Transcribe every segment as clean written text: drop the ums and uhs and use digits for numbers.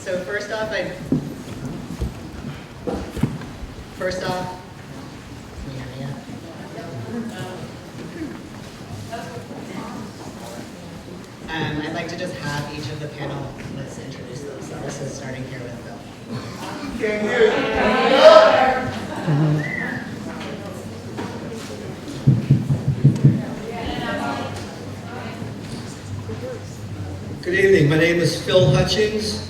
So first off, I'd like to just have each of the panelists introduce themselves. So starting here with Bill. Good evening, my name is Phil Hutchings.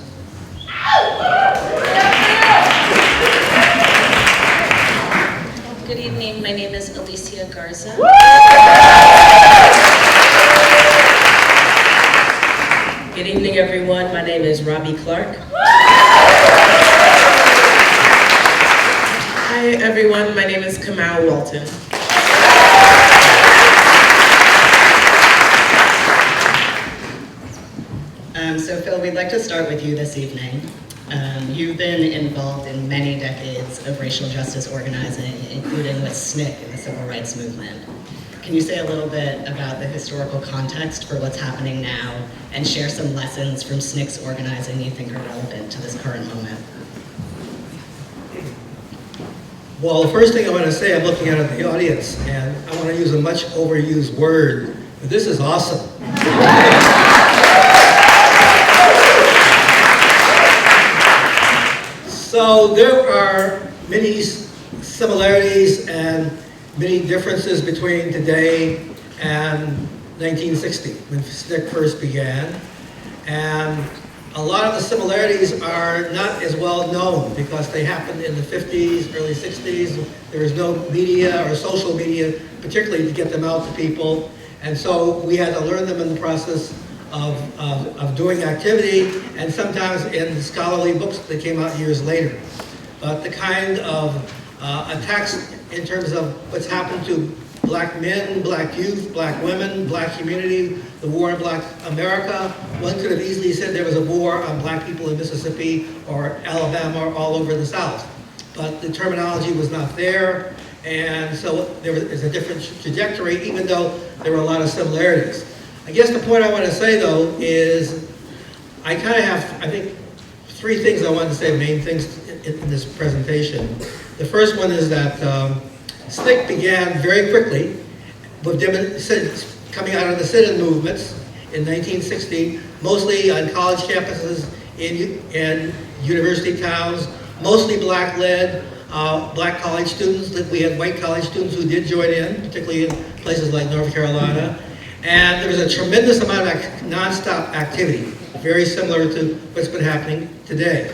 Good evening, my name is Alicia Garza. Good evening, everyone. My name is Robbie Clark. Hi, everyone. My name is Kamau, Walton. So Phil, we'd like to start with you this evening. You've been involved in many decades of racial justice organizing, including with SNCC in the civil rights movement. Can you say a little bit about the historical context for what's happening now and share some lessons from SNCC's organizing you think are relevant to this current moment? Well, the first thing I want to say, I'm looking out at the audience, and I want to use a much overused word, but this is awesome. So there are many similarities and many differences between today and 1960, when SNCC first began. And a lot of the similarities are not as well known because they happened in the 50s, early 60s. There was no media or social media, particularly to get them out to people. And so we had to learn them in the process of doing activity, and sometimes in scholarly books that came out years later. But the kind of attacks in terms of what's happened to black men, black youth, black women, black community, the war in black America, one could have easily said there was a war on black people in Mississippi or Alabama or all over the South. But the terminology was not there, and so there is a different trajectory, even though there were a lot of similarities. I guess the point I want to say, though, is I kind of have, I think, three things I wanted to say, main things in this presentation. The first one is that SNCC began very quickly with coming out of the sit-in movements in 1960, mostly on college campuses in university towns, mostly black-led, black college students. We had white college students who did join in, particularly in places like North Carolina. And there was a tremendous amount of nonstop activity, very similar to what's been happening today.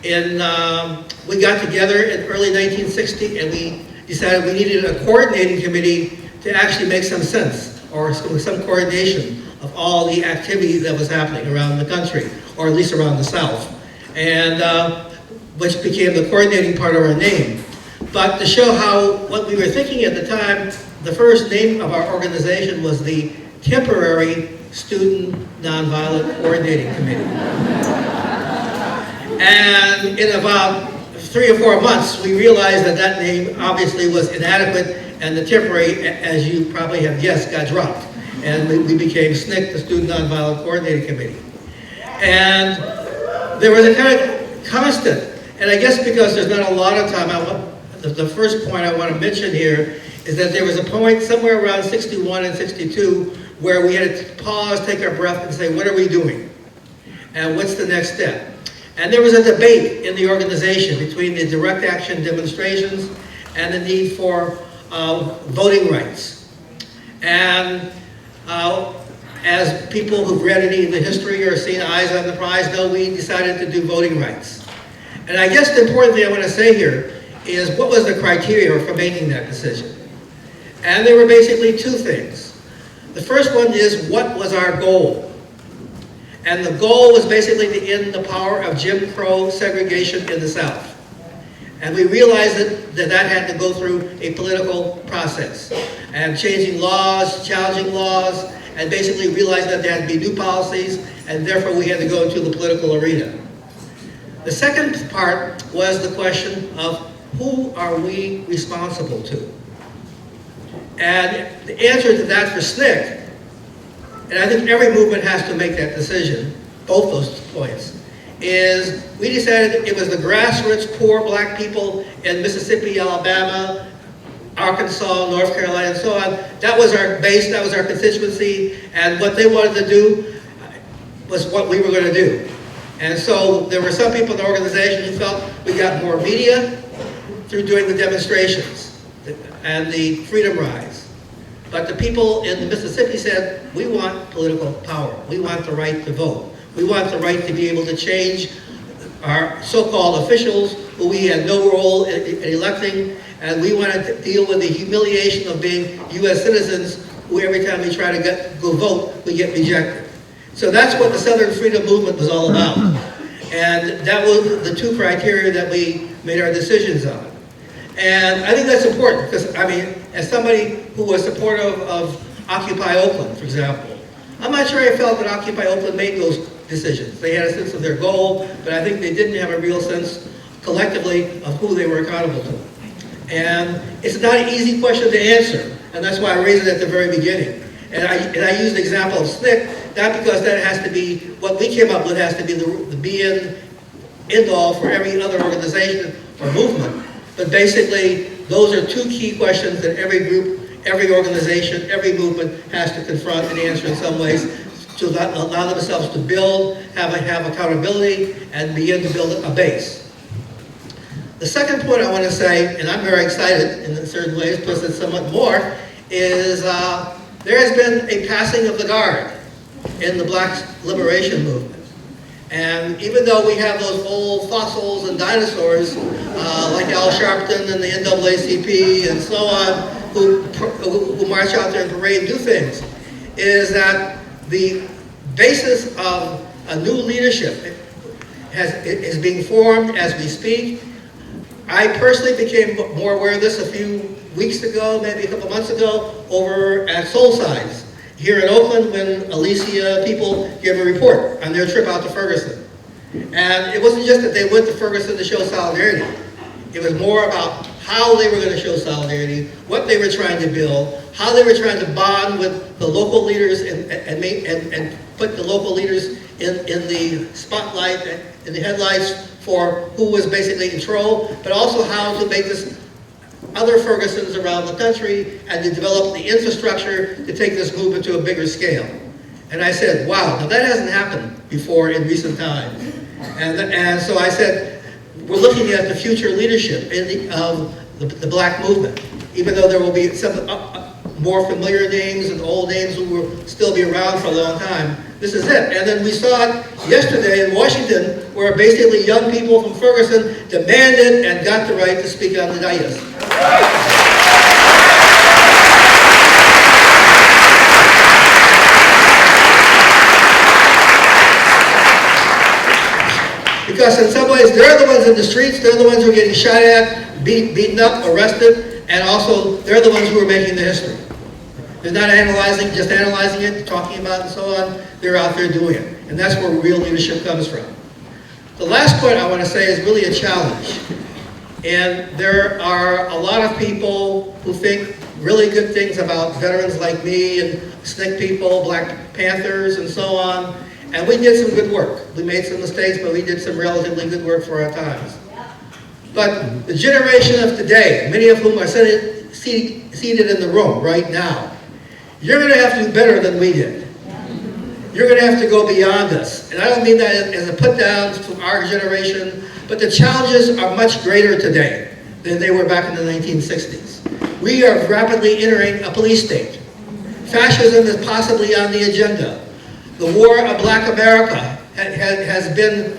We got together in early 1960 and we decided we needed a coordinating committee to actually make some sense or some coordination of all the activity that was happening around the country, or at least around the South, and which became the coordinating part of our name. But to show what we were thinking at the time, the first name of our organization was the Temporary Student Nonviolent Coordinating Committee. And in about 3 or 4 months, we realized that name obviously was inadequate, and the temporary, as you probably have guessed, got dropped. And we became SNCC, the Student Nonviolent Coordinating Committee. And there was a kind of constant, and I guess because there's not a lot of time, the first point I want to mention here is that there was a point somewhere around 61 and 62 where we had to pause, take our breath, and say, what are we doing? And what's the next step? And there was a debate in the organization between the direct action demonstrations and the need for voting rights. And as people who've read any of the history or seen Eyes on the Prize know, we decided to do voting rights. And I guess the important thing I want to say here is what was the criteria for making that decision? And there were basically two things. The first one is, what was our goal? And the goal was basically to end the power of Jim Crow segregation in the South. And we realized that had to go through a political process, and changing laws, challenging laws, and basically realized that there had to be new policies, and therefore we had to go into the political arena. The second part was the question of who are we responsible to? And the answer to that for SNCC, and I think every movement has to make that decision, both those points, is we decided it was the grassroots poor black people in Mississippi, Alabama, Arkansas, North Carolina, and so on. That was our base, that was our constituency, and what they wanted to do was what we were going to do. And so there were some people in the organization who felt we got more media through doing the demonstrations and the freedom rides. But the people in Mississippi said, we want political power. We want the right to vote. We want the right to be able to change our so-called officials who we had no role in electing, and we wanted to deal with the humiliation of being U.S. citizens who every time we try to go vote, we get rejected. So that's what the Southern Freedom Movement was all about. And that was the two criteria that we made our decisions on. And I think that's important because, I mean, as somebody who was supportive of Occupy Oakland, for example, I'm not sure I felt that Occupy Oakland made those decisions. They had a sense of their goal, but I think they didn't have a real sense collectively of who they were accountable to. And it's not an easy question to answer, and that's why I raised it at the very beginning. And I used the example of SNCC, not because that has to be, what we came up with has to be the be-in, end-all for every other organization or movement. But basically, those are two key questions that every group, every organization, every movement has to confront and answer in some ways to allow themselves to build, have accountability, and begin to build a base. The second point I want to say, and I'm very excited in certain ways, plus it's somewhat more, is there has been a passing of the guard in the black liberation movement. And even though we have those old fossils and dinosaurs, like Al Sharpton and the NAACP and so on, who march out there and parade and do things, is that the basis of a new leadership is being formed as we speak. I personally became more aware of this a few weeks ago, maybe a couple months ago, over at Soul Sides here in Oakland when Alicia people gave a report on their trip out to Ferguson. And it wasn't just that they went to Ferguson to show solidarity. It was more about how they were going to show solidarity, what they were trying to build, how they were trying to bond with the local leaders and put the local leaders in the spotlight, in the headlights for who was basically in control, but also how to make this other Fergusons around the country and to develop the infrastructure to take this movement to a bigger scale. And I said, wow, now that hasn't happened before in recent times. And so I said, we're looking at the future leadership of the black movement, even though there will be some more familiar names and old names who will still be around for a long time. This is it. And then we saw it yesterday in Washington, where basically young people from Ferguson demanded and got the right to speak on the dais. Because in some ways, they're the ones in the streets, they're the ones who are getting shot at, beaten up, arrested, and also they're the ones who are making the history. They're not just analyzing it, talking about it, and so on. They're out there doing it. And that's where real leadership comes from. The last point I want to say is really a challenge. And there are a lot of people who think really good things about veterans like me and SNCC people, Black Panthers, and so on. And we did some good work. We made some mistakes, but we did some relatively good work for our times. But the generation of today, many of whom are seated in the room right now, you're going to have to do better than we did. You're going to have to go beyond us. And I don't mean that as a put down to our generation, but the challenges are much greater today than they were back in the 1960s. We are rapidly entering a police state. Fascism is possibly on the agenda. The war of Black America has been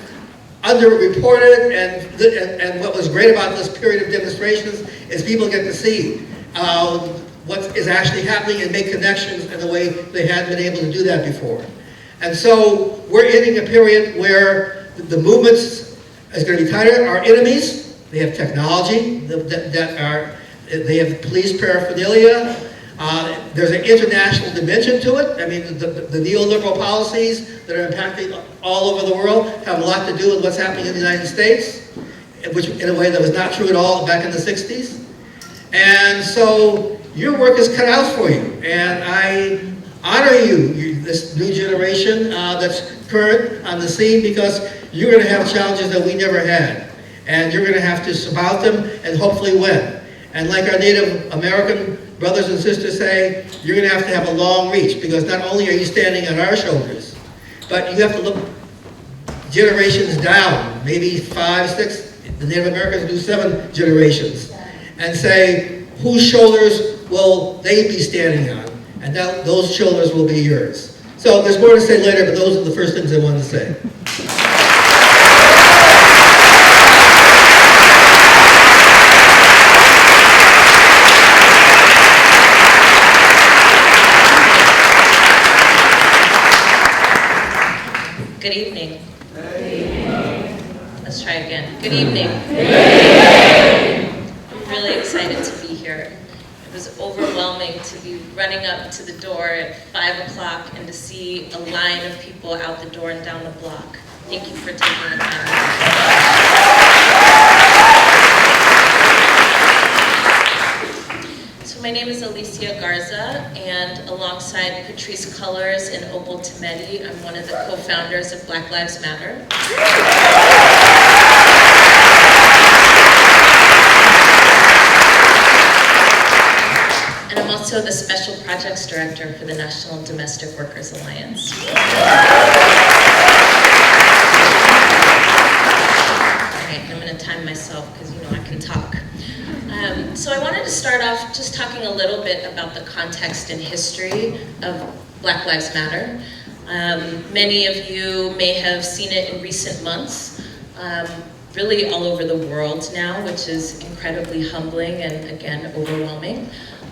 underreported, and what was great about this period of demonstrations is people get to see what is actually happening and make connections in a way they hadn't been able to do that before. And so we're entering a period where the movements is going to be tighter. Our enemies, they have technology, they have police paraphernalia. There's an international dimension to it. I mean, the neoliberal policies that are impacting all over the world have a lot to do with what's happening in the United States, which in a way that was not true at all back in the 60s. And so your work is cut out for you. And I honor you, this new generation that's current on the scene because you're going to have challenges that we never had. And you're going to have to surmount them and hopefully win. And like our Native American brothers and sisters say, you're going to have a long reach because not only are you standing on our shoulders, but you have to look generations down, maybe 5, 6, the Native Americans do 7 generations, and say, whose shoulders will they be standing on? And those shoulders will be yours. So there's more to say later, but those are the first things I wanted to say. Good evening. Let's try again. Good evening. I'm really excited to be here. It was overwhelming to be running up to the door at 5 o'clock and to see a line of people out the door and down the block. Thank you for taking the time. So my name is Alicia Garza, and alongside Patrice Cullors and Opal Tometi, I'm one of the co-founders of Black Lives Matter. And I'm also the Special Projects Director for the National Domestic Workers Alliance. All right, I'm going to time myself because I can talk. So I wanted to start off just talking a little bit about the context and history of Black Lives Matter. Many of you may have seen it in recent months, really all over the world now, which is incredibly humbling and, again, overwhelming.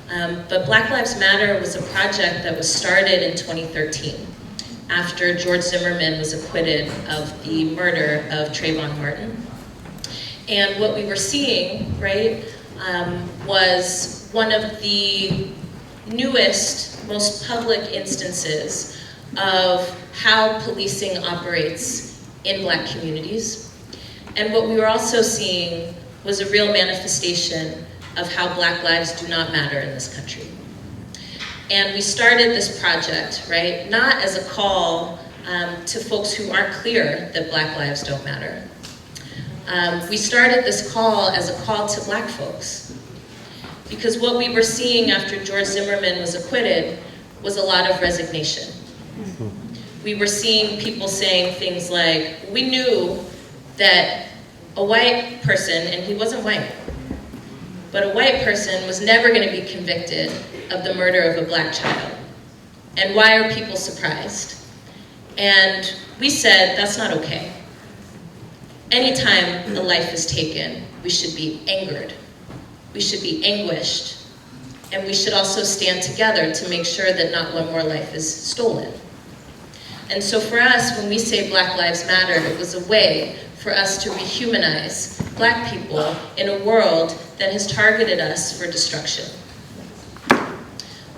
But Black Lives Matter was a project that was started in 2013 after George Zimmerman was acquitted of the murder of Trayvon Martin. And what we were seeing, right, was one of the newest, most public instances of how policing operates in Black communities. And what we were also seeing was a real manifestation of how Black lives do not matter in this country. And we started this project, right, not as a call to folks who aren't clear that Black lives don't matter. We started this call as a call to Black folks. Because what we were seeing after George Zimmerman was acquitted was a lot of resignation. We were seeing people saying things like, we knew that a white person, and he wasn't white, but a white person was never going to be convicted of the murder of a Black child. And why are people surprised? And we said, that's not okay. Anytime a life is taken, we should be angered. We should be anguished. And we should also stand together to make sure that not one more life is stolen. And so for us, when we say Black Lives Matter, it was a way for us to rehumanize Black people in a world that has targeted us for destruction.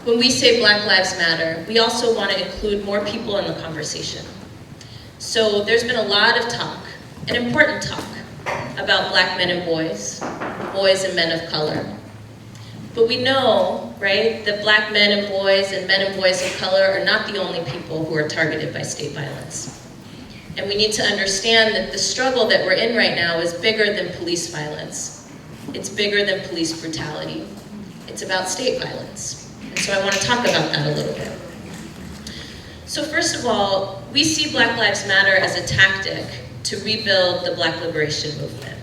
When we say Black Lives Matter, we also want to include more people in the conversation. So there's been a lot of talk, an important talk, about Black men and boys and men of color. But we know, right, that Black men and boys of color are not the only people who are targeted by state violence. And we need to understand that the struggle that we're in right now is bigger than police violence. It's bigger than police brutality. It's about state violence. And so I want to talk about that a little bit. So first of all, we see Black Lives Matter as a tactic to rebuild the Black liberation movement.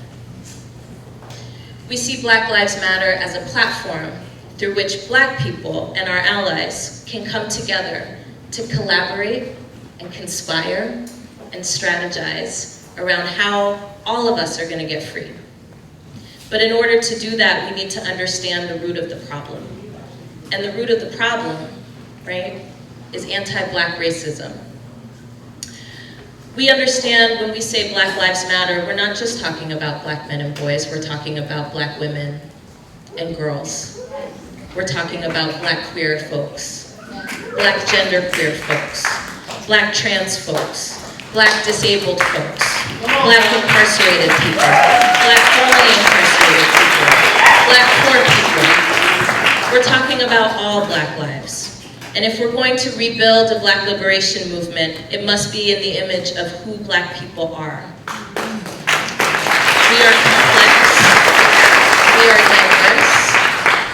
We see Black Lives Matter as a platform through which Black people and our allies can come together to collaborate and conspire and strategize around how all of us are going to get free. But in order to do that, we need to understand the root of the problem. And the root of the problem, right, is anti-Black racism. We understand when we say Black Lives Matter, we're not just talking about Black men and boys, we're talking about Black women and girls. We're talking about Black queer folks, Black gender queer folks, Black trans folks, Black disabled folks, Black incarcerated people, Black formerly incarcerated people, Black poor people. We're talking about all Black lives. And if we're going to rebuild a Black liberation movement, it must be in the image of who Black people are. We are complex, we are diverse,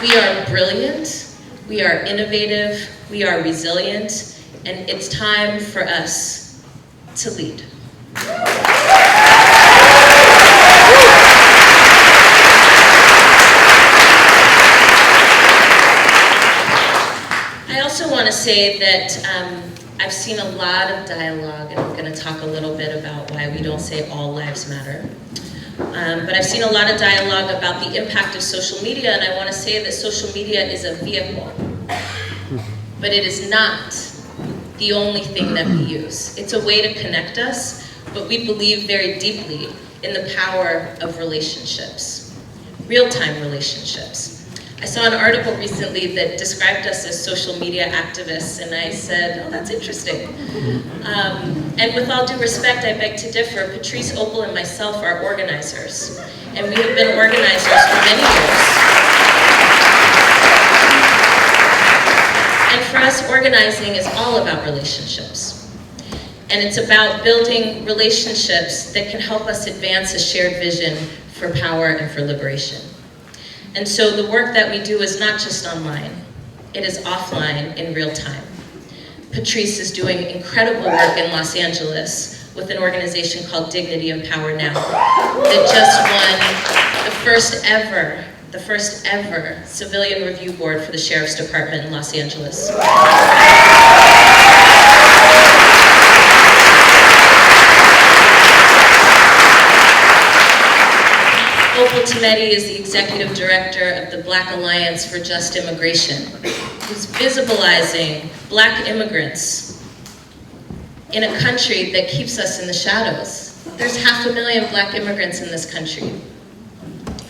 we are brilliant, we are innovative, we are resilient, and it's time for us to lead. I also want to say that I've seen a lot of dialogue, and I'm going to talk a little bit about why we don't say all lives matter. But I've seen a lot of dialogue about the impact of social media, and I want to say that social media is a vehicle, but it is not the only thing that we use. It's a way to connect us, but we believe very deeply in the power of relationships, real-time relationships. I saw an article recently that described us as social media activists, and I said, oh, that's interesting. And with all due respect, I beg to differ. Patrice, Opal, and myself are organizers, and we have been organizers for many years. And for us, organizing is all about relationships. And it's about building relationships that can help us advance a shared vision for power and for liberation. And so the work that we do is not just online, it is offline in real time. Patrice is doing incredible work in Los Angeles with an organization called Dignity and Power Now that just won the first ever civilian review board for the Sheriff's Department in Los Angeles. Opal Tometi is the executive director of the Black Alliance for Just Immigration, who's visibilizing Black immigrants in a country that keeps us in the shadows. There's 500,000 Black immigrants in this country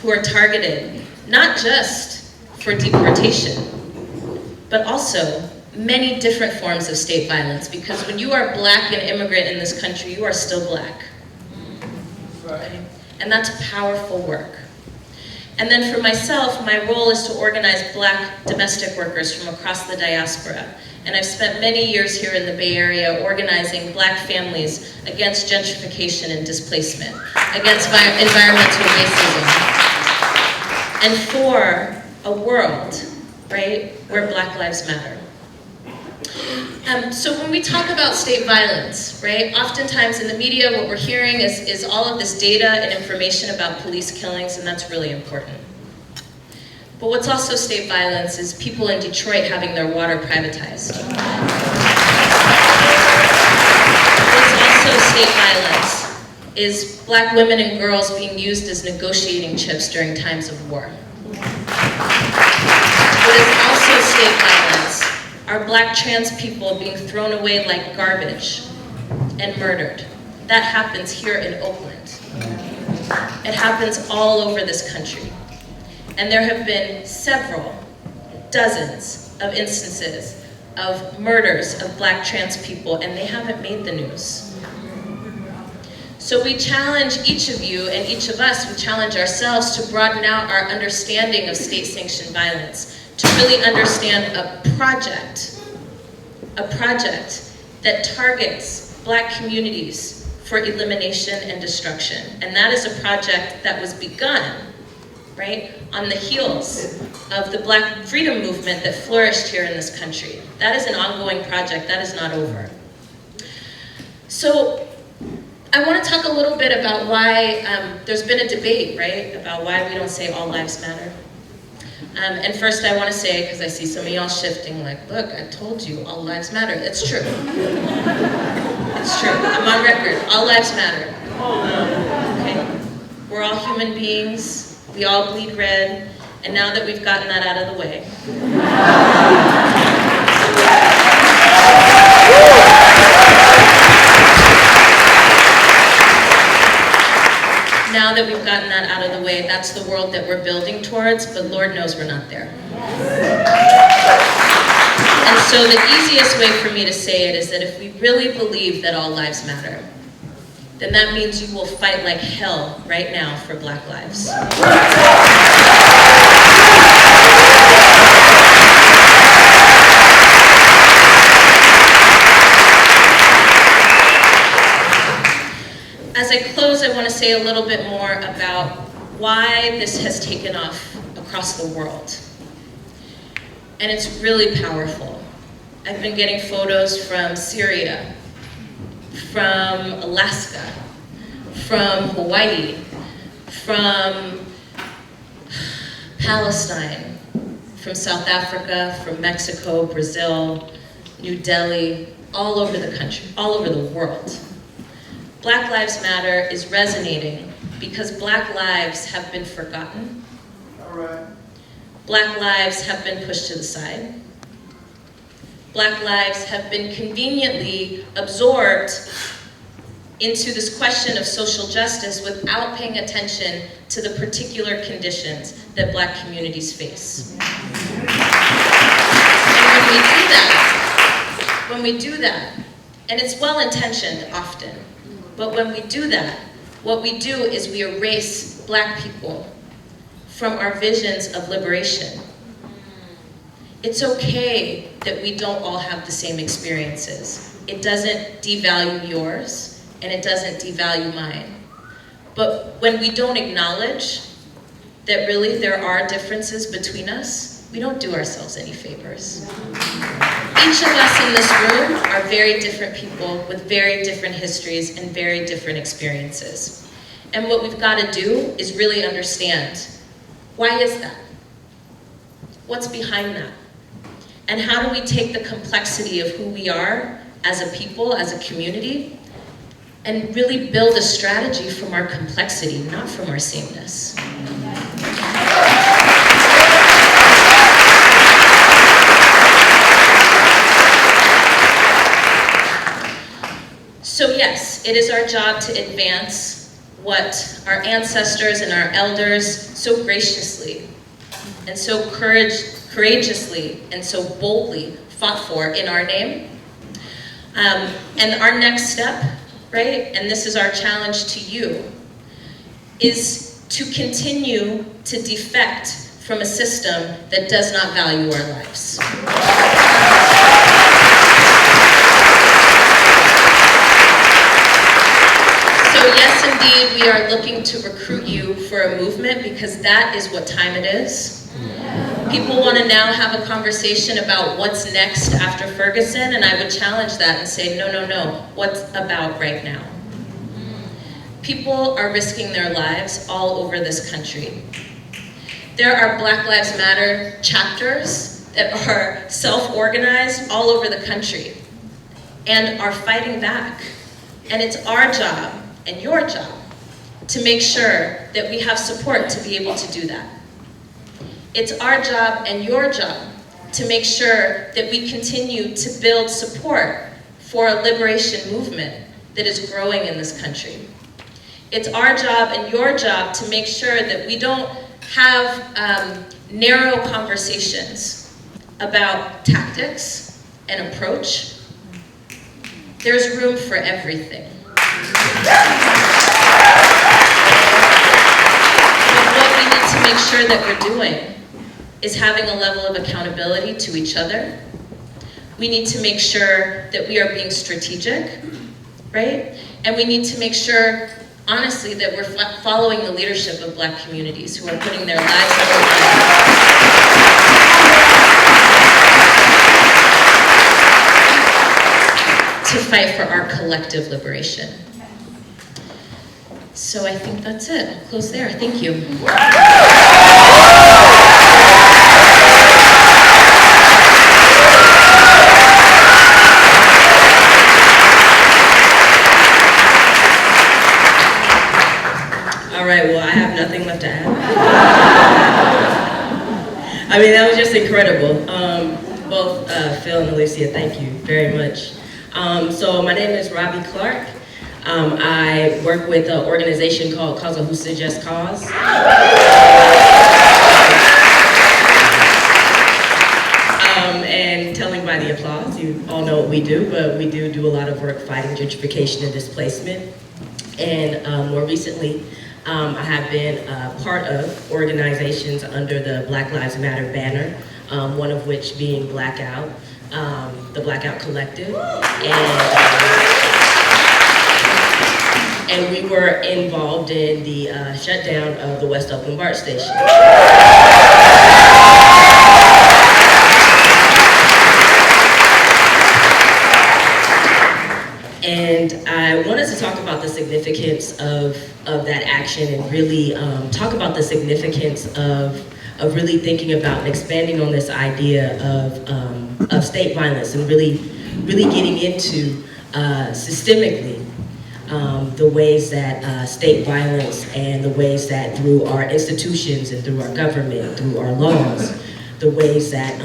who are targeted, not just for deportation, but also many different forms of state violence, because when you are Black and immigrant in this country, you are still Black. Right? And that's powerful work. And then for myself, my role is to organize Black domestic workers from across the diaspora. And I've spent many years here in the Bay Area organizing Black families against gentrification and displacement, against environmental racism, and for a world, right, where Black lives matter. So when we talk about state violence, right, oftentimes in the media what we're hearing is all of this data and information about police killings, and that's really important. But what's also state violence is people in Detroit having their water privatized. What's also state violence is Black women and girls being used as negotiating chips during times of war. What is also state violence are Black trans people being thrown away like garbage and murdered. That happens here in Oakland. It happens all over this country. And there have been several, dozens of instances of murders of Black trans people, and they haven't made the news. So we challenge each of you and each of us, we challenge ourselves to broaden out our understanding of state-sanctioned violence, to really understand a project that targets Black communities for elimination and destruction. And that is a project that was begun, right, on the heels of the Black freedom movement that flourished here in this country. That is an ongoing project, that is not over. So I want to talk a little bit about why there's been a debate, right, about why we don't say all lives matter. And first I want to say, because I see some of y'all shifting, like, look, I told you, all lives matter. It's true. It's true. I'm on record. All lives matter. Okay? We're all human beings. We all bleed red. And now that we've gotten that out of the way, that's the world that we're building towards, but Lord knows we're not there. And so the easiest way for me to say it is that if we really believe that all lives matter, then that means you will fight like hell right now for Black lives. I close, I want to say a little bit more about why this has taken off across the world. And it's really powerful. I've been getting photos from Syria, from Alaska, from Hawaii, from Palestine, from South Africa, from Mexico, Brazil, New Delhi, all over the country, all over the world. Black Lives Matter is resonating because Black lives have been forgotten. All right. Black lives have been pushed to the side. Black lives have been conveniently absorbed into this question of social justice without paying attention to the particular conditions that Black communities face. And when we do that, and it's well-intentioned often, but when we do that, what we do is we erase Black people from our visions of liberation. It's okay that we don't all have the same experiences. It doesn't devalue yours, and it doesn't devalue mine. But when we don't acknowledge that really there are differences between us, we don't do ourselves any favors. Each of us in this room are very different people with very different histories and very different experiences. And what we've got to do is really understand, why is that? What's behind that? And how do we take the complexity of who we are as a people, as a community, and really build a strategy from our complexity, not from our sameness. So yes, it is our job to advance what our ancestors and our elders so graciously and so courageously and so boldly fought for in our name. And our next step, right, and this is our challenge to you, is to continue to defect from a system that does not value our lives. So yes, indeed, we are looking to recruit you for a movement because that is what time it is. People want to now have a conversation about what's next after Ferguson, and I would challenge that and say, no, no, no, what's about right now? People are risking their lives all over this country. There are Black Lives Matter chapters that are self-organized all over the country and are fighting back. And it's our job and your job to make sure that we have support to be able to do that. It's our job and your job to make sure that we continue to build support for a liberation movement that is growing in this country. It's our job and your job to make sure that we don't have narrow conversations about tactics and approach. There's room for everything. But what we need to make sure that we're doing is having a level of accountability to each other. We need to make sure that we are being strategic, right? And we need to make sure, honestly, that we're following the leadership of Black communities who are putting their lives on the line to fight for our collective liberation. So I think that's it. I'll close there. Thank you. All right, well, I have nothing left to add. I mean, that was just incredible. Both Phil and Alicia, thank you very much. So my name is Robbie Clark. I work with an organization called Causa, Justa, Just Cause. And telling by the applause, you all know what we do, but we do a lot of work fighting gentrification and displacement. And more recently, I have been part of organizations under the Black Lives Matter banner, one of which being Blackout, the Blackout Collective. And and we were involved in the shutdown of the West Oakland BART station. And I wanted to talk about the significance of that action and really talk about the significance of really thinking about and expanding on this idea of state violence and really getting into systemically the ways that state violence and the ways that through our institutions and through our government, through our laws, the ways that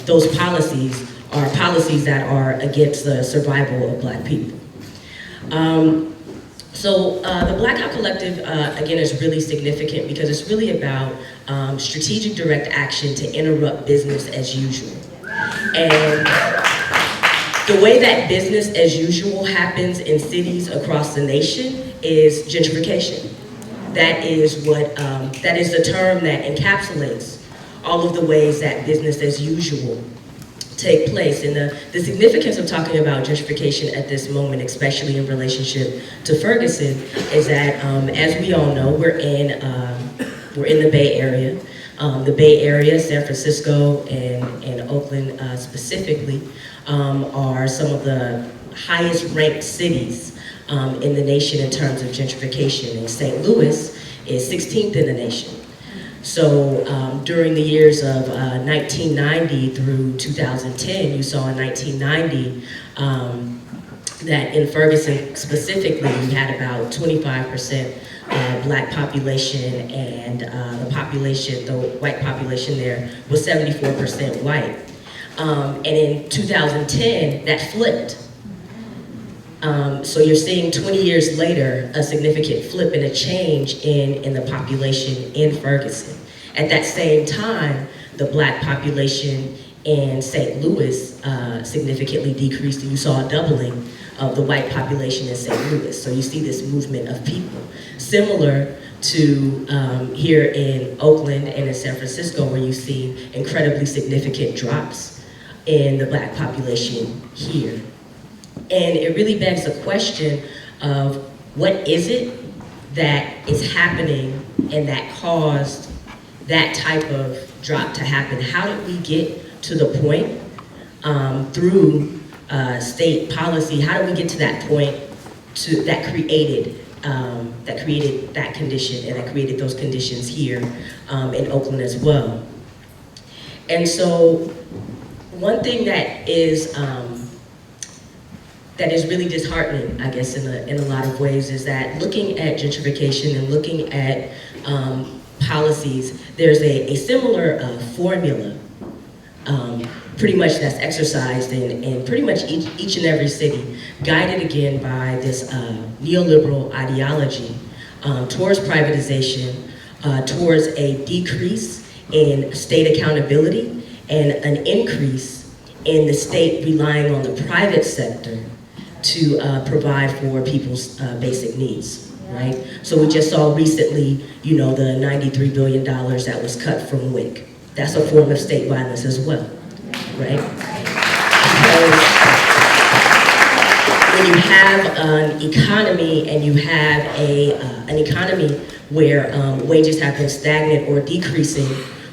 those policies are policies that are against the survival of Black people. The Blackout Collective, again, is really significant because it's really about strategic direct action to interrupt business as usual. And the way that business as usual happens in cities across the nation is gentrification. That is that is the term that encapsulates all of the ways that business as usual take place. And the significance of talking about gentrification at this moment, especially in relationship to Ferguson, is that as we all know, we're in the Bay Area. The Bay Area, San Francisco, and Oakland specifically, are some of the highest ranked cities in the nation in terms of gentrification. And St. Louis is 16th in the nation. So during the years of 1990 through 2010, you saw in 1990 that in Ferguson specifically, you had about 25% Black population, and the white population there was 74% white. And in 2010, that flipped. So you're seeing 20 years later, a significant flip and a change in the population in Ferguson. At that same time, the Black population in St. Louis significantly decreased, and you saw a doubling of the white population in St. Louis. So you see this movement of people. Similar to here in Oakland and in San Francisco, where you see incredibly significant drops in the Black population here. And it really begs the question of what is it that is happening and that caused that type of drop to happen? How did we get to the point through state policy? How did we get to that point that created that condition and that created those conditions here in Oakland as well? And so one thing that is really disheartening, I guess, in a lot of ways, is that looking at gentrification and looking at policies, there's a similar formula pretty much that's exercised in pretty much each and every city, guided again by this neoliberal ideology towards privatization, towards a decrease in state accountability and an increase in the state relying on the private sector to provide for people's basic needs, right? So we just saw recently, the $93 billion that was cut from WIC. That's a form of state violence as well, right? Because when you have an economy and you have an economy where wages have been stagnant or decreasing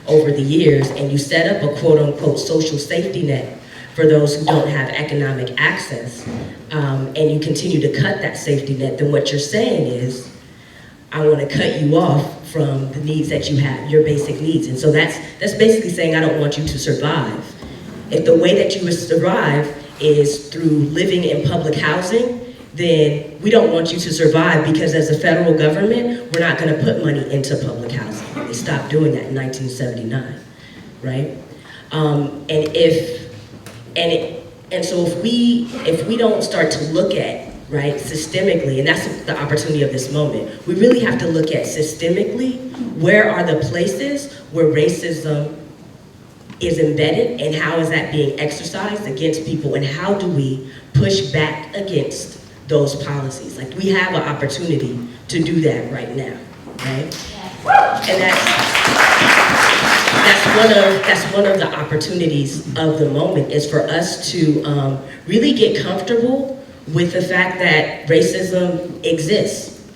over the years, and you set up a quote-unquote social safety net for those who don't have economic access, and you continue to cut that safety net, then what you're saying is, I want to cut you off from the needs that you have, your basic needs. And so that's basically saying, I don't want you to survive. If the way that you would survive is through living in public housing, then we don't want you to survive, because as a federal government, we're not going to put money into public housing. They stopped doing that in 1979, right? And so if we don't start to look at, right, systemically, and that's the opportunity of this moment, we really have to look at systemically, where are the places where racism is embedded, and how is that being exercised against people, and how do we push back against those policies? Like, we have an opportunity to do that right now, right? And that's one of the opportunities of the moment, is for us to really get comfortable with the fact that racism exists,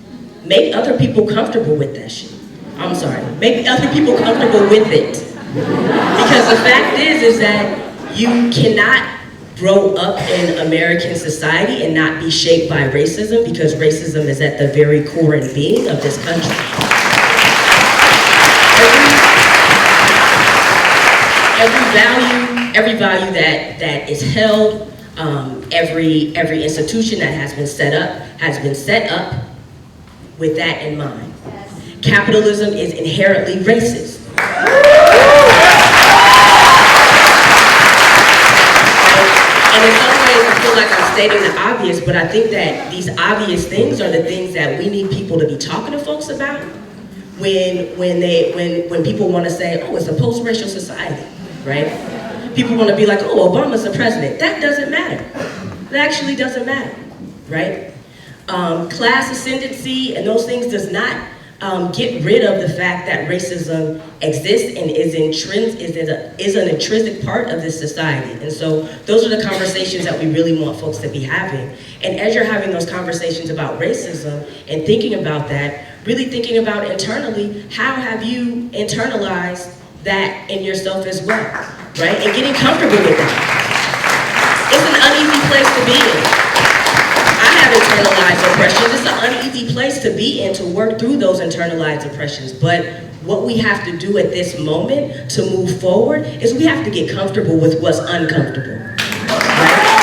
make other people comfortable with that shit. I'm sorry, make other people comfortable with it. Because the fact is that you cannot grow up in American society and not be shaped by racism, because racism is at the very core and being of this country. Every value that is held, every institution that has been set up with that in mind. Capitalism is inherently racist. And in some ways, I feel like I'm stating the obvious, but I think that these obvious things are the things that we need people to be talking to folks about when people want to say, oh, it's a post-racial society, right? People want to be like, oh, Obama's the president. That doesn't matter. That actually doesn't matter, right? Class ascendancy and those things does not get rid of the fact that racism exists and is an intrinsic part of this society. And so those are the conversations that we really want folks to be having. And as you're having those conversations about racism and thinking about that, really thinking about internally, how have you internalized that in yourself as well, right? And getting comfortable with that. It's an uneasy place to be in. I have internalized oppressions. It's an uneasy place to be in, to work through those internalized oppressions. But what we have to do at this moment to move forward is we have to get comfortable with what's uncomfortable, right?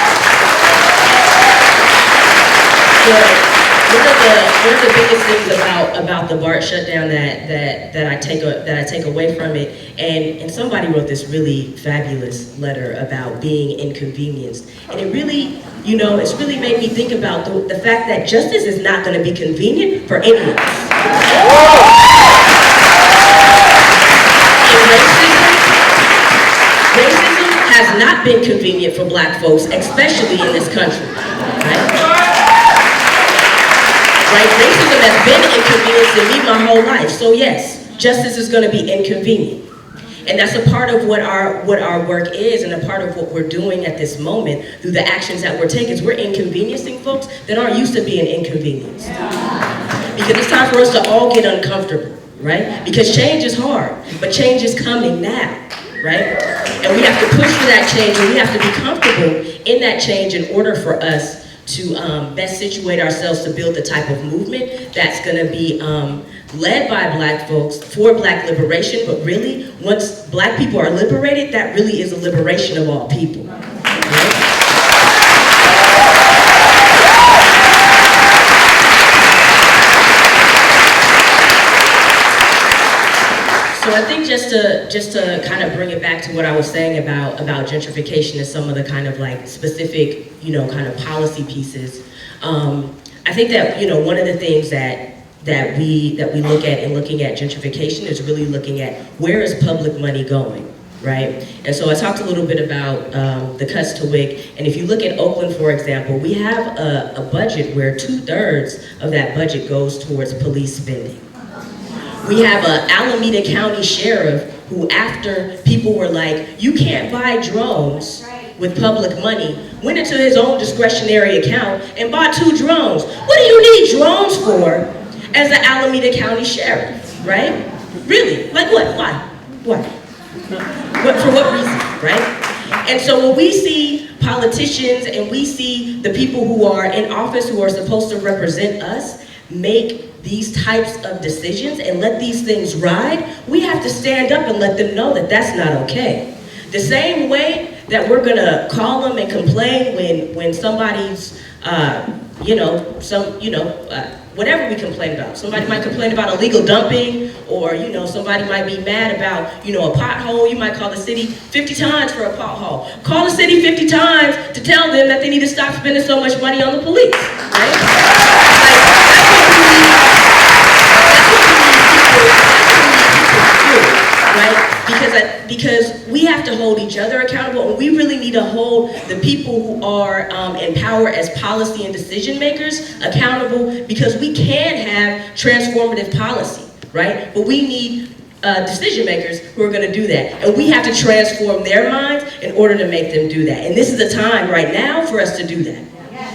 One of the biggest things about the BART shutdown that I take away from it, and somebody wrote this really fabulous letter about being inconvenienced, and it really, it's really made me think about the fact that justice is not going to be convenient for any of us. And racism has not been convenient for Black folks, especially in this country, right? Right? Racism has been inconvenienced to me my whole life. So yes, justice is going to be inconvenient. And that's a part of what our work is, and a part of what we're doing at this moment through the actions that we're taking is we're inconveniencing folks that aren't used to being inconvenienced. Because it's time for us to all get uncomfortable, right? Because change is hard, but change is coming now, right? And we have to push for that change, and we have to be comfortable in that change in order for us to best situate ourselves to build the type of movement that's going to be led by Black folks for Black liberation. But really, once Black people are liberated, that really is a liberation of all people. Right? So I think just to kind of bring it back to what I was saying about gentrification and some of the kind of like specific, kind of policy pieces. I think that, one of the things that we look at in looking at gentrification is really looking at where is public money going, right? And so I talked a little bit about the cuts to WIC, and if you look at Oakland, for example, we have a budget where 2/3 of that budget goes towards police spending. We have an Alameda County sheriff who, after people were like, you can't buy drones with public money, went into his own discretionary account and bought 2 drones. What do you need drones for as the Alameda County sheriff, right? Really? Like what? Why? What? For what reason, right? And so when we see politicians and we see the people who are in office who are supposed to represent us make these types of decisions and let these things ride, we have to stand up and let them know that that's not okay. The same way that we're gonna call them and complain when somebody's, whatever we complain about. Somebody might complain about illegal dumping, or somebody might be mad about, a pothole. You might call the city 50 times for a pothole. Call the city 50 times to tell them that they need to stop spending so much money on the police, right? Because we have to hold each other accountable, and we really need to hold the people who are in power as policy and decision makers accountable, because we can have transformative policy, right? But we need decision makers who are going to do that, and we have to transform their minds in order to make them do that. And this is the time right now for us to do that.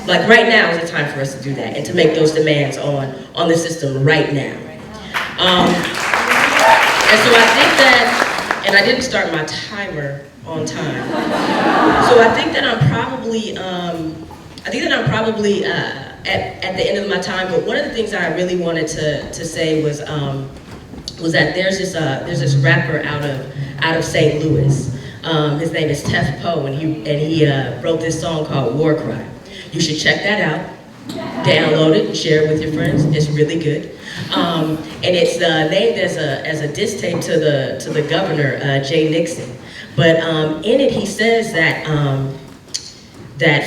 Like right now is the time for us to do that and to make those demands on the system right now. And so I think that, and I didn't start my timer on time. So I think that I'm probably, at the end of my time, but one of the things that I really wanted to say was that there's this rapper out of St. Louis. His name is Tef Poe, and he wrote this song called War Cry. You should check that out, download it, and share it with your friends. It's really good. And it's named as a diss tape to the governor, Jay Nixon. But in it, he says that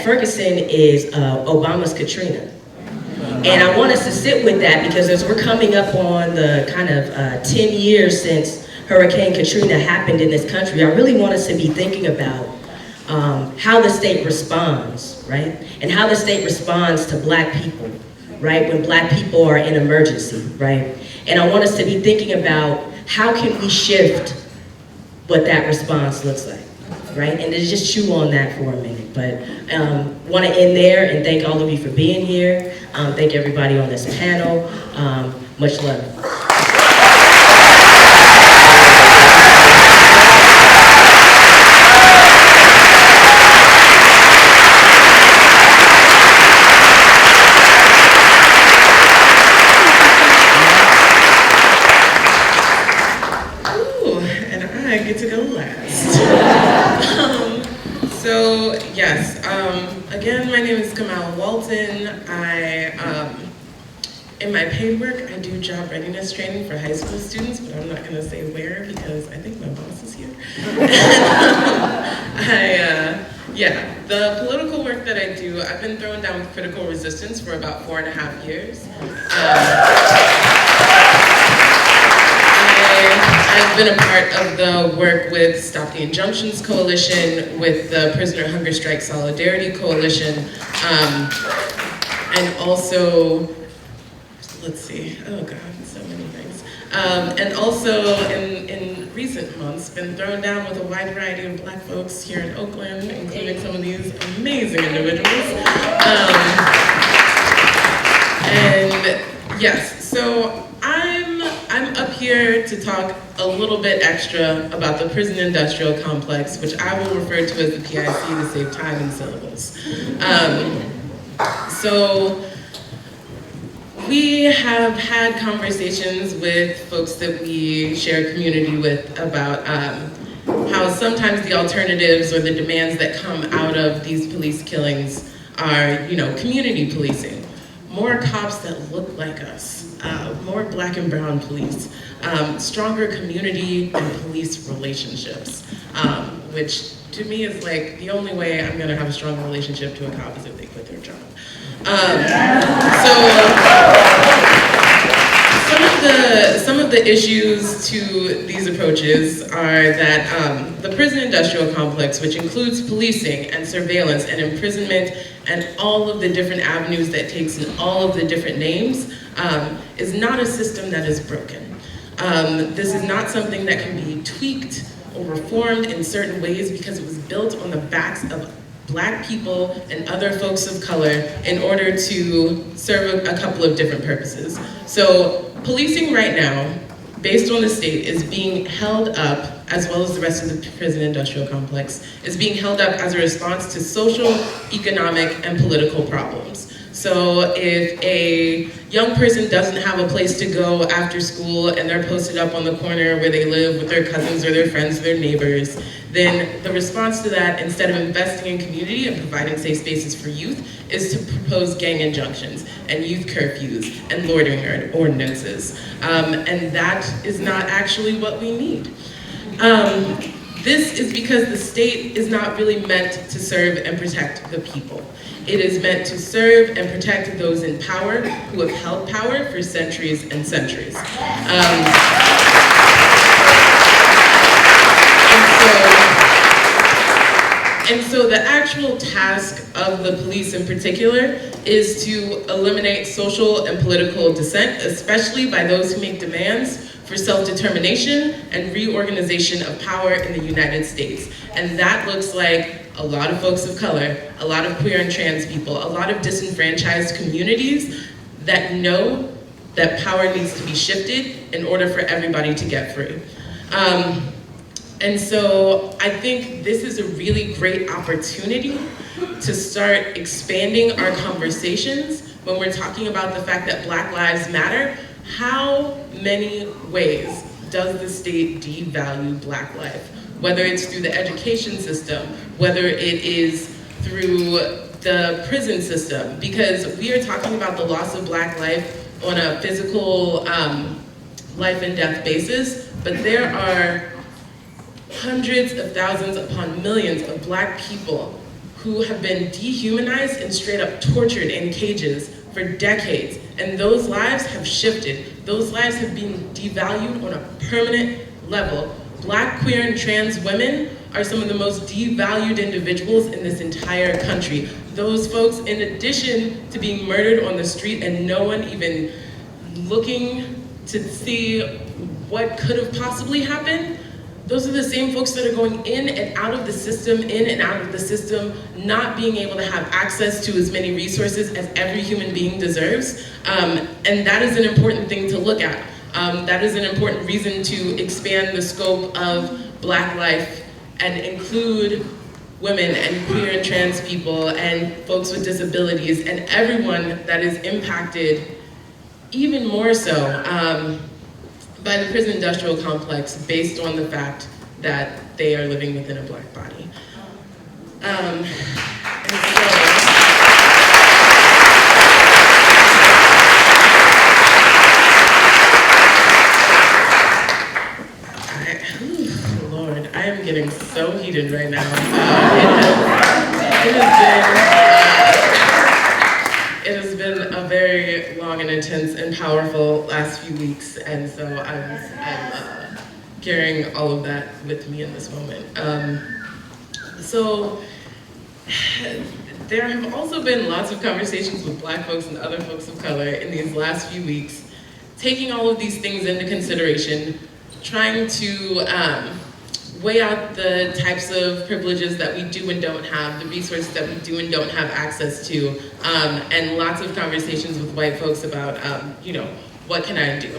Ferguson is Obama's Katrina. And I want us to sit with that because as we're coming up on the kind of 10 years since Hurricane Katrina happened in this country, I really want us to be thinking about how the state responds, right? And how the state responds to Black people, right? When Black people are in emergency, right? And I want us to be thinking about how can we shift what that response looks like, right? And to just chew on that for a minute. But want to end there and thank all of you for being here. Thank everybody on this panel. Much love. I get to go last. So yes, again, my name is Kamau Walton. In my paid work, I do job readiness training for high school students, but I'm not going to say where because I think my boss is here. The political work that I do, I've been thrown down with critical resistance for about 4.5 years. I've been a part of the work with Stop the Injunctions Coalition, with the Prisoner Hunger Strike Solidarity Coalition, and also, let's see, oh God, so many things. And also in recent months, been thrown down with a wide variety of Black folks here in Oakland, including some of these amazing individuals. And yes, so I'm up here to talk a little bit extra about the prison industrial complex, which I will refer to as the PIC to save time and syllables. So we have had conversations with folks that we share community with about how sometimes the alternatives or the demands that come out of these police killings are, community policing. More cops that look like us, more Black and brown police, stronger community and police relationships, which to me is like the only way I'm gonna have a strong relationship to a cop is if they quit their job. Some of the issues to these approaches are that the prison industrial complex, which includes policing and surveillance and imprisonment and all of the different avenues that takes in all of the different names, is not a system that is broken. This is not something that can be tweaked or reformed in certain ways because it was built on the backs of Black people and other folks of color in order to serve a couple of different purposes. So policing right now, based on the state, is being held up, as well as the rest of the prison industrial complex, is being held up as a response to social, economic, and political problems. So if a young person doesn't have a place to go after school and they're posted up on the corner where they live with their cousins or their friends or their neighbors, then the response to that, instead of investing in community and providing safe spaces for youth, is to propose gang injunctions and youth curfews and loitering ordinances. And that is not actually what we need. This is because the state is not really meant to serve and protect the people. It is meant to serve and protect those in power who have held power for centuries and centuries. And so the actual task of the police in particular is to eliminate social and political dissent, especially by those who make demands for self-determination and reorganization of power in the United States. And that looks like a lot of folks of color, a lot of queer and trans people, a lot of disenfranchised communities that know that power needs to be shifted in order for everybody to get free. And so I think this is a really great opportunity to start expanding our conversations when we're talking about the fact that Black Lives Matter. How many ways does the state devalue Black life? Whether it's through the education system, whether it is through the prison system, because we are talking about the loss of Black life on a physical life and death basis, but there are hundreds of thousands upon millions of Black people who have been dehumanized and straight up tortured in cages for decades. And those lives have shifted. Those lives have been devalued on a permanent level. Black, queer, and trans women are some of the most devalued individuals in this entire country. Those folks, in addition to being murdered on the street and no one even looking to see what could have possibly happened, those are the same folks that are going in and out of the system, not being able to have access to as many resources as every human being deserves. And that is an important thing to look at. That is an important reason to expand the scope of Black life and include women and queer and trans people and folks with disabilities and everyone that is impacted even more so by the prison industrial complex based on the fact that they are living within a Black body. Lord, I am getting so heated right now. It has been a very long and intense and powerful last few weeks, and so I'm carrying all of that with me in this moment. So there have also been lots of conversations with Black folks and other folks of color in these last few weeks, taking all of these things into consideration, trying to weigh out the types of privileges that we do and don't have, the resources that we do and don't have access to, and lots of conversations with white folks about, what can I do?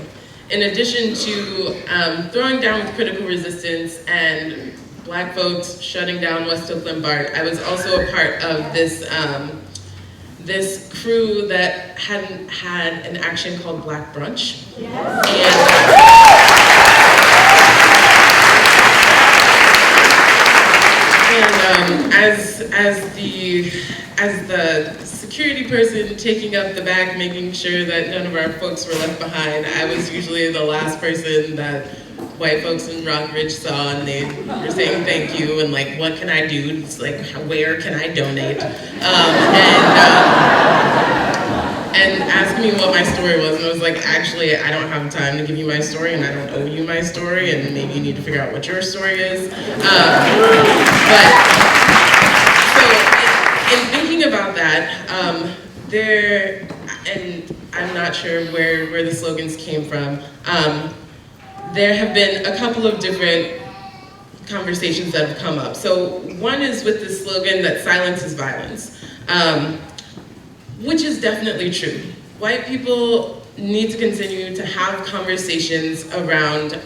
In addition to throwing down with critical resistance and Black folks shutting down West Oakland BART, I was also a part of this this crew that hadn't had an action called Black Brunch. And as the security person taking up the back, making sure that none of our folks were left behind, I was usually the last person that white folks in Rockridge saw, and they were saying thank you and like, what can I do? It's like, where can I donate? And asked me what my story was, and I was like, actually, I don't have time to give you my story, and I don't owe you my story, and maybe you need to figure out what your story is. In thinking about that, and I'm not sure where the slogans came from, there have been a couple of different conversations that have come up. So one is with the slogan that silence is violence, which is definitely true. White people need to continue to have conversations around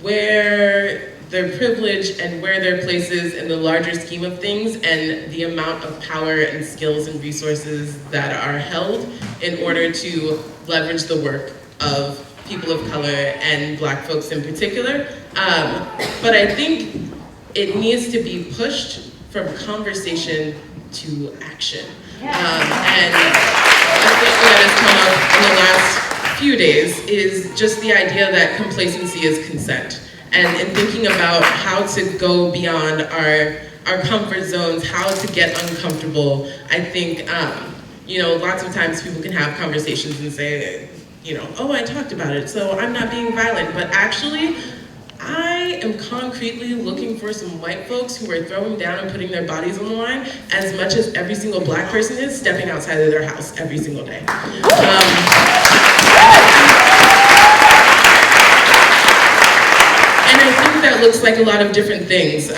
where their privilege and where their place is in the larger scheme of things and the amount of power and skills and resources that are held in order to leverage the work of people of color and Black folks in particular. But I think it needs to be pushed from conversation to action. And I think what has come up in the last few days is just the idea that complacency is consent. And in thinking about how to go beyond our comfort zones, how to get uncomfortable, I think, lots of times people can have conversations and say, oh, I talked about it, so I'm not being violent. But actually, I am concretely looking for some white folks who are throwing down and putting their bodies on the line as much as every single Black person is stepping outside of their house every single day. And I think that looks like a lot of different things.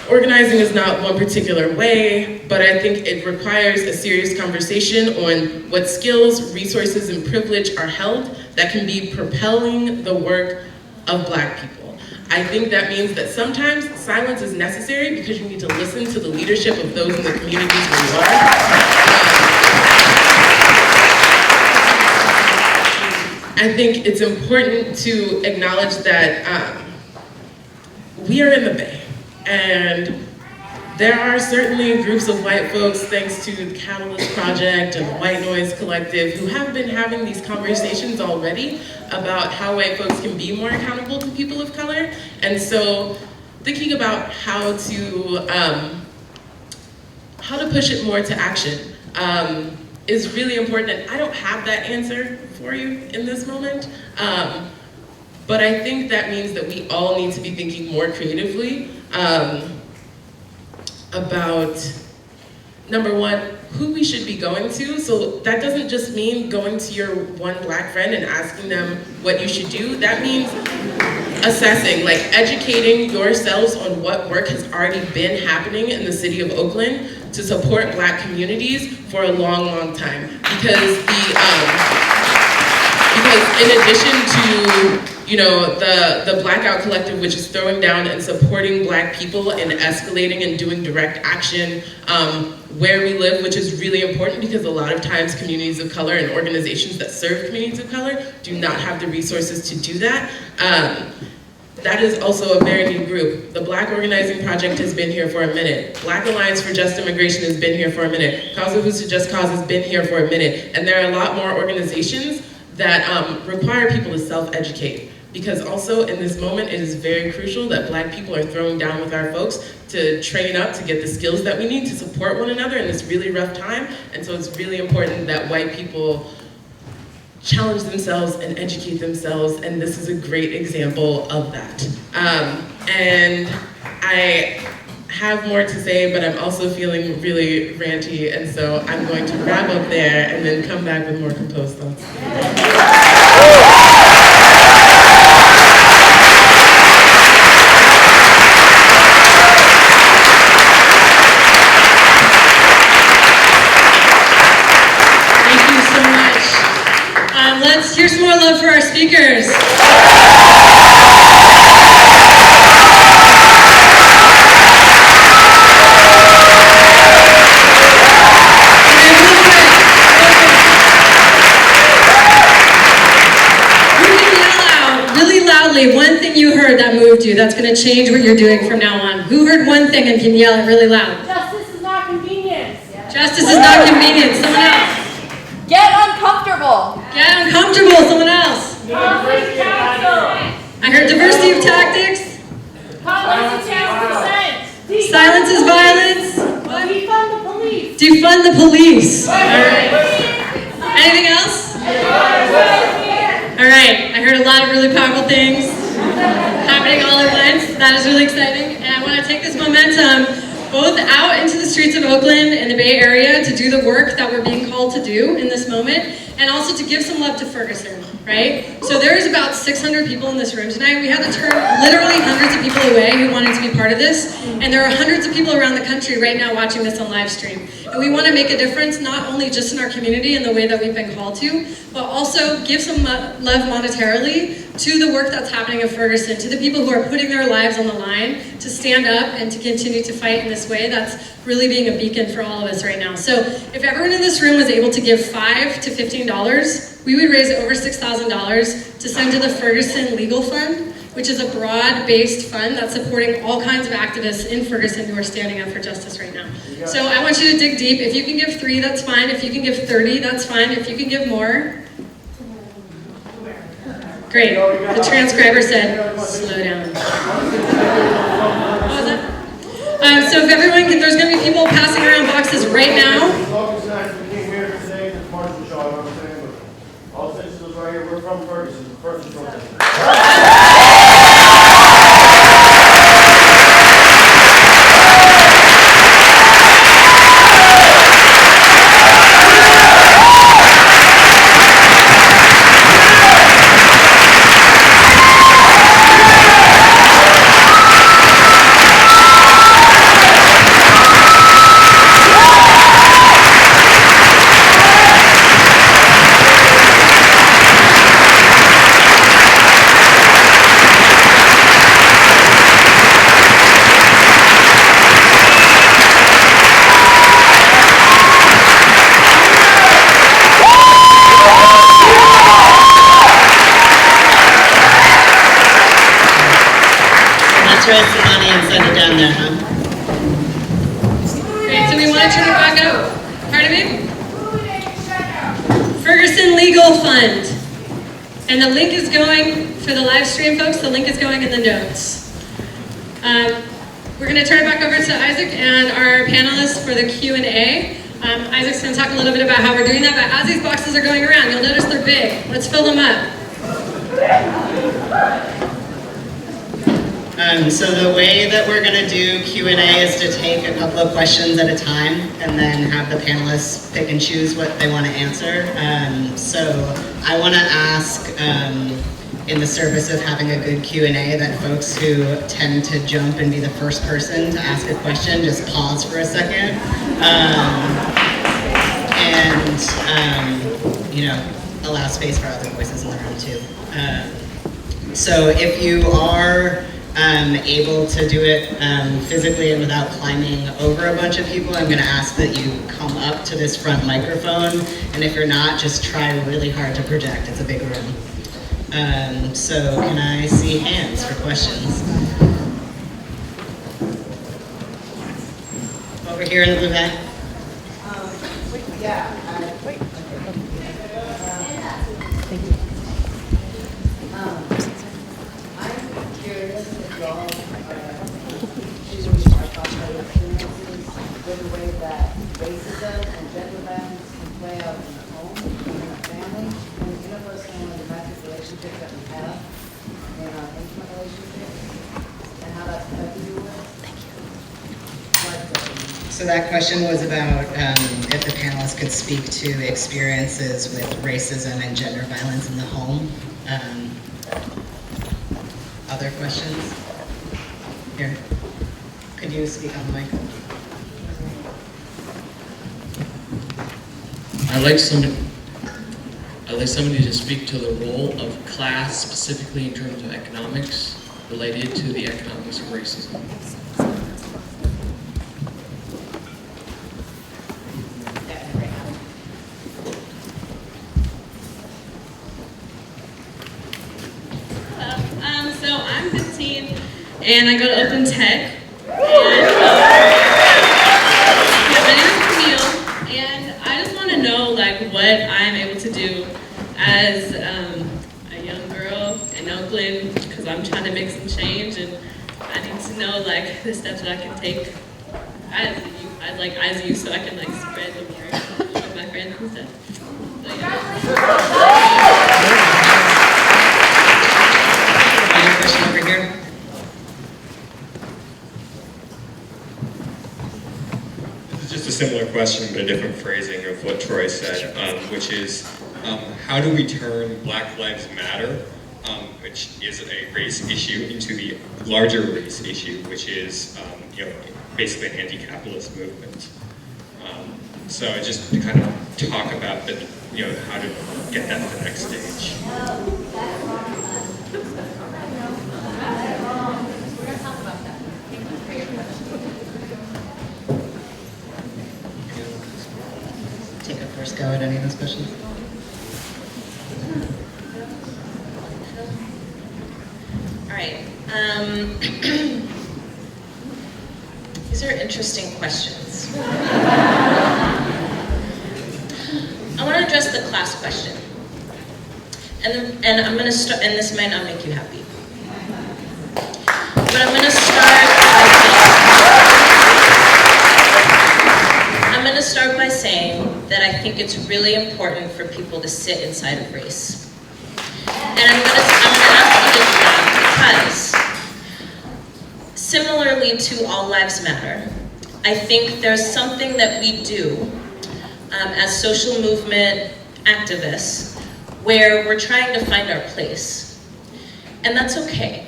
organizing is not one particular way, but I think it requires a serious conversation on what skills, resources, and privilege are held that can be propelling the work of Black people. I think that means that sometimes silence is necessary because you need to listen to the leadership of those in the communities where you are. I think it's important to acknowledge that we are in the Bay, and there are certainly groups of white folks, thanks to the Catalyst Project and the White Noise Collective, who have been having these conversations already about how white folks can be more accountable to people of color. And so thinking about how to push it more to action is really important. And I don't have that answer for you in this moment. But I think that means that we all need to be thinking more creatively about, number one, who we should be going to. So that doesn't just mean going to your one Black friend and asking them what you should do. That means assessing, like educating yourselves on what work has already been happening in the city of Oakland to support Black communities for a long, long time. Because in addition to the Blackout Collective, which is throwing down and supporting Black people in escalating and doing direct action where we live, which is really important because a lot of times communities of color and organizations that serve communities of color do not have the resources to do that. That is also a very new group. The Black Organizing Project has been here for a minute. Black Alliance for Just Immigration has been here for a minute. Causa Justa Just Cause has been here for a minute. And there are a lot more organizations that require people to self-educate. Because also in this moment, it is very crucial that Black people are throwing down with our folks to train up to get the skills that we need to support one another in this really rough time. And so it's really important that white people challenge themselves and educate themselves, and this is a great example of that. And I have more to say, but I'm also feeling really ranty, and so I'm going to wrap up there and then come back with more composed thoughts. Here's some more love for our speakers. One thing you heard that moved you, that's going to change what you're doing from now on. Who heard one thing and can yell it really loud? Justice is not convenience. Justice is not convenience. Someone else. Get uncomfortable. Get uncomfortable. Someone else. I heard diversity of tactics. Silence is violence. Defund the police. Defund the police. All right. Anything else? All right. I heard a lot of really powerful things happening all at once. That is really exciting. And I want to take this momentum both out into the streets of Oakland and the Bay Area to do the work that we're being called to do in this moment, and also to give some love to Ferguson, right? So there's about 600 people in this room tonight. We had to turn literally hundreds of people away who wanted to be part of this, and there are hundreds of people around the country right now watching this on live stream. And we want to make a difference, not only just in our community in the way that we've been called to, but also give some love monetarily to the work that's happening in Ferguson, to the people who are putting their lives on the line to stand up and to continue to fight in this way. That's really being a beacon for all of us right now. So if everyone in this room was able to give $5 to $15, we would raise over $6,000 to send to the Ferguson Legal Fund, which is a broad-based fund that's supporting all kinds of activists in Ferguson who are standing up for justice right now. So I want you to dig deep. If you can give 3, that's fine. If you can give 30, that's fine. If you can give more, great. The transcriber said, slow down. What was that? So if everyone can, there's going to be people passing around boxes right now. All citizens right here, we're from Ferguson, the first protest. and send it down there, huh? Great, so we want to turn it back up. Pardon me? Ferguson Legal Fund. And the link is going, for the live stream folks, the link is going in the notes. We're going to turn it back over to Isaac and our panelists for the Q&A. Isaac's going to talk a little bit about how we're doing that, but as these boxes are going around, you'll notice they're big. Let's fill them up. So the way that we're going to do Q&A is to take a couple of questions at a time and then have the panelists pick and choose what they want to answer. So I want to ask, in the service of having a good Q&A, that folks who tend to jump and be the first person to ask a question just pause for a second. Allow space for other voices in the room too. So if you are able to do it physically and without climbing over a bunch of people, I'm going to ask that you come up to this front microphone, and if you're not, just try really hard to project. It's a big room. So can I see hands for questions? Over here in the blue hat. I'm curious if y'all choose our cultural experiences with the way that racism and gender violence can play out in the home, in our family, and the interpersonal and domestic relationships that we have in our intimate relationships, and how that's affected you with. Thank you. So that question was about if the panelists could speak to experiences with racism and gender violence in the home. Other questions? Here. Could you speak on the mic? I'd like somebody to speak to the role of class, specifically in terms of economics, related to the economics of racism. So I'm 15 and I go to Oakland Tech. And my name is Camille, and I just want to know what I'm able to do as a young girl in Oakland, because I'm trying to make some change, and I need to know the steps that I can take as a youth, so I can spread the word with my friends and stuff. So, yeah. Question over here. This is just a similar question, but a different phrasing of what Troy said, which is, how do we turn Black Lives Matter, which is a race issue, into the larger race issue, which is, basically an anti-capitalist movement. So just to kind of talk about how to get that to the next stage. Take a first go at any of those questions. All right. These are interesting questions. I want to address the class question. And I'm going to start, and this might not make you happy. But I'm going to start by saying that I think it's really important for people to sit inside of race. And I'm going to ask you to do that because, similarly to All Lives Matter, I think there's something that we do as social movement activists where we're trying to find our place. And that's okay.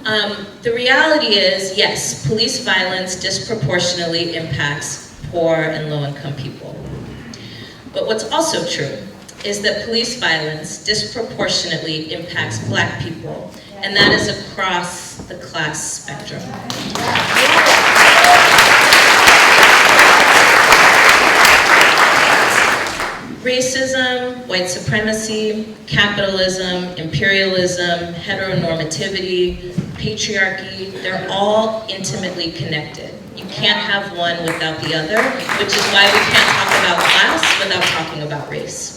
The reality is, yes, police violence disproportionately impacts poor and low-income people. But what's also true is that police violence disproportionately impacts Black people, and that is across the class spectrum. Racism, white supremacy, capitalism, imperialism, heteronormativity, patriarchy, they're all intimately connected. You can't have one without the other, which is why we can't talk about class without talking about race.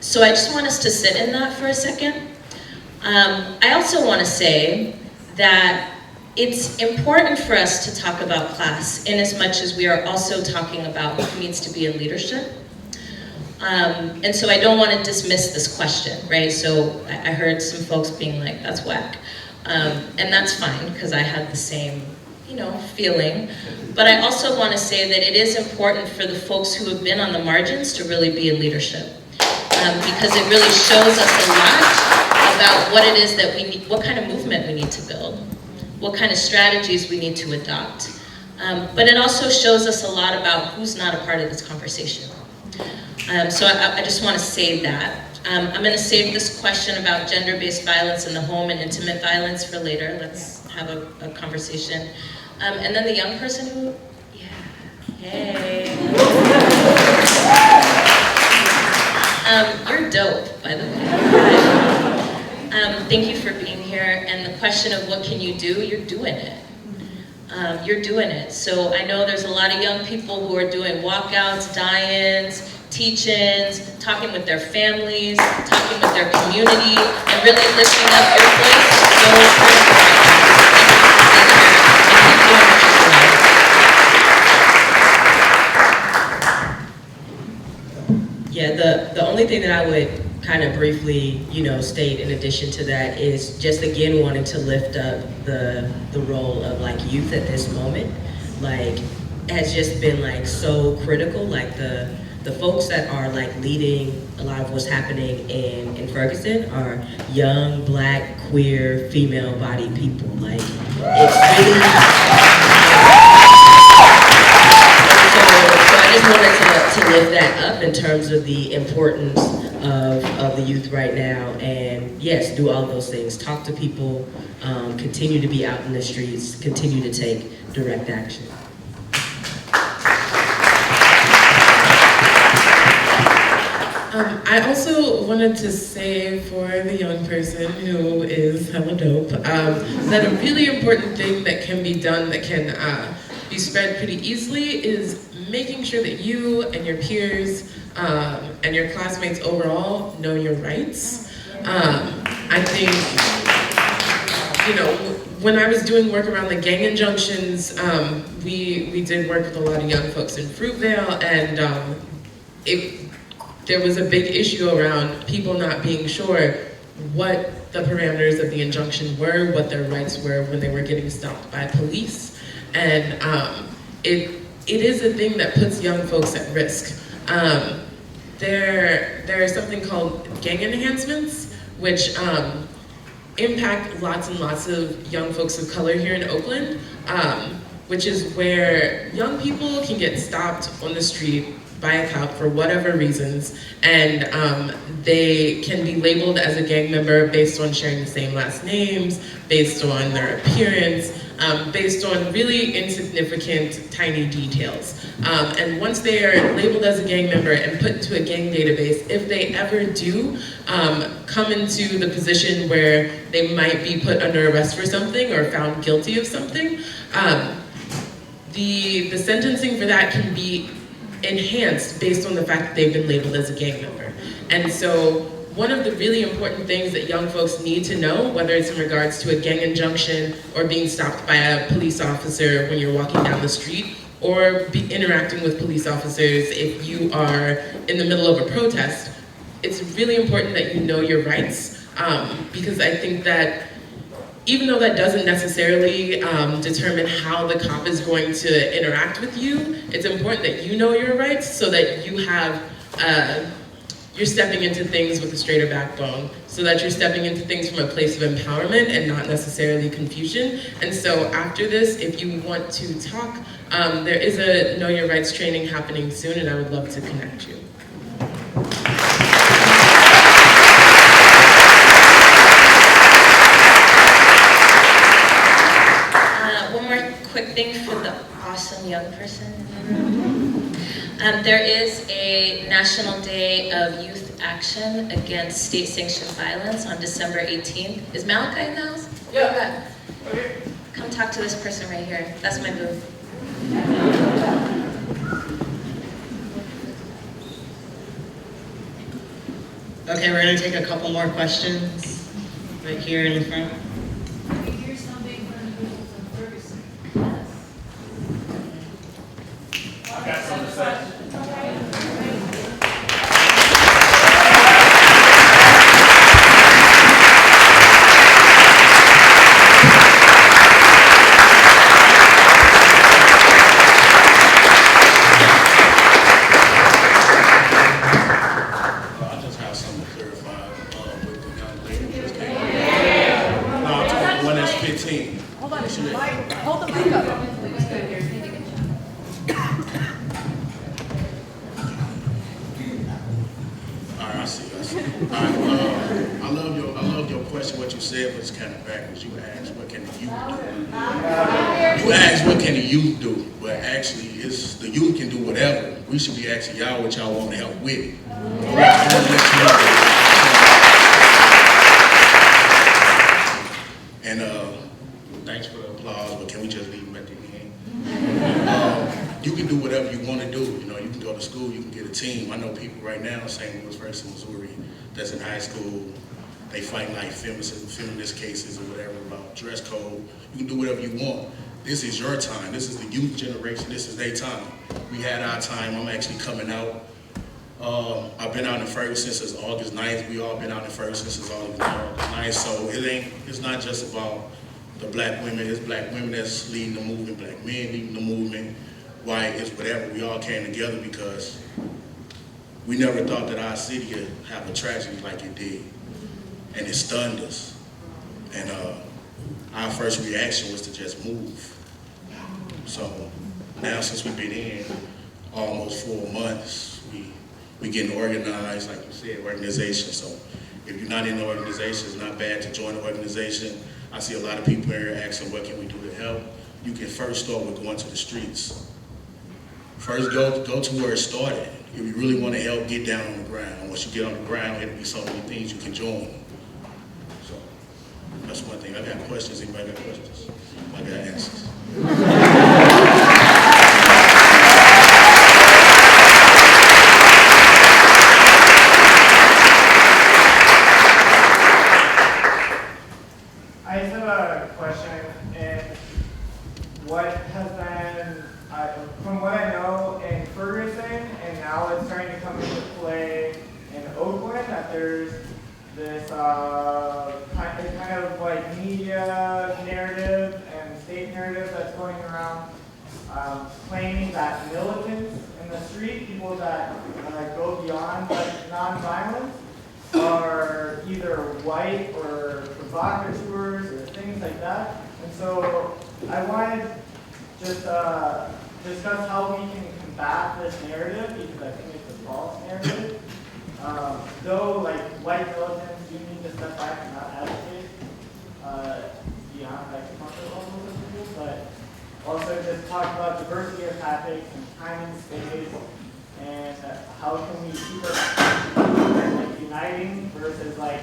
So I just want us to sit in that for a second. I also want to say that it's important for us to talk about class in as much as we are also talking about who needs to be in leadership. And so I don't want to dismiss this question, right? So I heard some folks being like, that's whack. And that's fine, because I had the same, feeling. But I also want to say that it is important for the folks who have been on the margins to really be in leadership. Because it really shows us a lot about what it is that we need, what kind of movement we need to build, what kind of strategies we need to adopt. But it also shows us a lot about who's not a part of this conversation. So I just want to say that. I'm going to save this question about gender-based violence in the home and intimate violence for later. Let's have a conversation. And then the young person who, hey. You're dope, by the way. Thank you for being here. And the question of what can you do, you're doing it. You're doing it. So I know there's a lot of young people who are doing walkouts, die-ins, teach-ins, talking with their families, talking with their community, and really lifting up your voice. So critical. Yeah, the only thing that I would kind of briefly, state in addition to that is just again wanting to lift up the role of like youth at this moment, like has just been like so critical. Like the folks that are like leading a lot of what's happening in Ferguson are young, black, queer, female-bodied people. Like it's really. So I just wanted to lift that up in terms of the importance of the youth right now, and yes, do all of those things. Talk to people, continue to be out in the streets, continue to take direct action. I also wanted to say for the young person who is hella dope, that a really important thing that can be done that can be spread pretty easily is making sure that you and your peers and your classmates overall know your rights. I think, when I was doing work around the gang injunctions, we did work with a lot of young folks in Fruitvale, and there was a big issue around people not being sure what the parameters of the injunction were, what their rights were when they were getting stopped by police. And it is a thing that puts young folks at risk. There is something called gang enhancements, which impact lots and lots of young folks of color here in Oakland, which is where young people can get stopped on the street by a cop for whatever reasons, and they can be labeled as a gang member based on sharing the same last names, based on their appearance, based on really insignificant, tiny details. And once they are labeled as a gang member and put into a gang database, if they ever do come into the position where they might be put under arrest for something or found guilty of something, the sentencing for that can be enhanced based on the fact that they've been labeled as a gang member. And so one of the really important things that young folks need to know, whether it's in regards to a gang injunction or being stopped by a police officer when you're walking down the street, or interacting with police officers if you are in the middle of a protest, it's really important that you know your rights, because I think that even though that doesn't necessarily determine how the cop is going to interact with you, it's important that you know your rights so that you have, you're stepping into things with a straighter backbone, so that you're stepping into things from a place of empowerment and not necessarily confusion. And so after this, if you want to talk, there is a Know Your Rights training happening soon, and I would love to connect you. Quick thing for the awesome young person in the room. There is a National Day of Youth Action Against State-Sanctioned Violence on December 18th. Is Malachi in the house? Yeah. Come talk to this person right here. That's my booth. Okay, we're gonna take a couple more questions right here in the front. Can you hear something from the people from Ferguson? Yes. I got something to say. I just have something to clarify with the young lady who just came in. No, I'm talking the one that's 15. Hold on, hold the mic up. All right, I see. All right, I love your question, what you said, but it's kind of backwards. You asked, what can the youth do? You asked, what can the youth do? But actually, it's the youth can do whatever. We should be asking y'all what y'all want to help with. I want to let you know. And thanks for the applause, but can we just leave them at the end? You can do whatever you want to do. You know, you can go to school, you can get a team. I know people right now in St. Louis, Ferguson, Missouri, that's in high school. They fight like feminist cases or whatever about dress code. You can do whatever you want. This is your time. This is the youth generation. This is their time. We had our time. I'm actually coming out. I've been out in Ferguson since August 9th. We all been out in Ferguson since August 9th. So it's not just about the black women. It's black women that's leading the movement, black men leading the movement, white, it's whatever. We all came together because we never thought that our city would have a tragedy like it did. And it stunned us. And our first reaction was to just move. So now since we've been in almost 4 months, we getting organized, like you said, organization. So if you're not in the organization, it's not bad to join the organization. I see a lot of people here asking, what can we do to help? You can first start with going to the streets. First, go to where it started. If you really want to help, get down on the ground. Once you get on the ground, it'll be so many things you can join. So that's one thing. I got questions. Anybody got questions? I got answers. I just have a question, and what has been, from what I know in Ferguson, and now it's starting to come into play in Oakland, that there's this kind of like media narrative and state narrative that's going around claiming that militants in the street, people that go beyond like nonviolence, are either white or provocateurs or things like that. And so I wanted to just discuss how we can combat this narrative, because I think it's a false narrative. Though like white militants do need to step back and not advocate beyond like the comfort levels of people, but also just talk about diversity of tactics and time and space, and how can we keep our like uniting versus like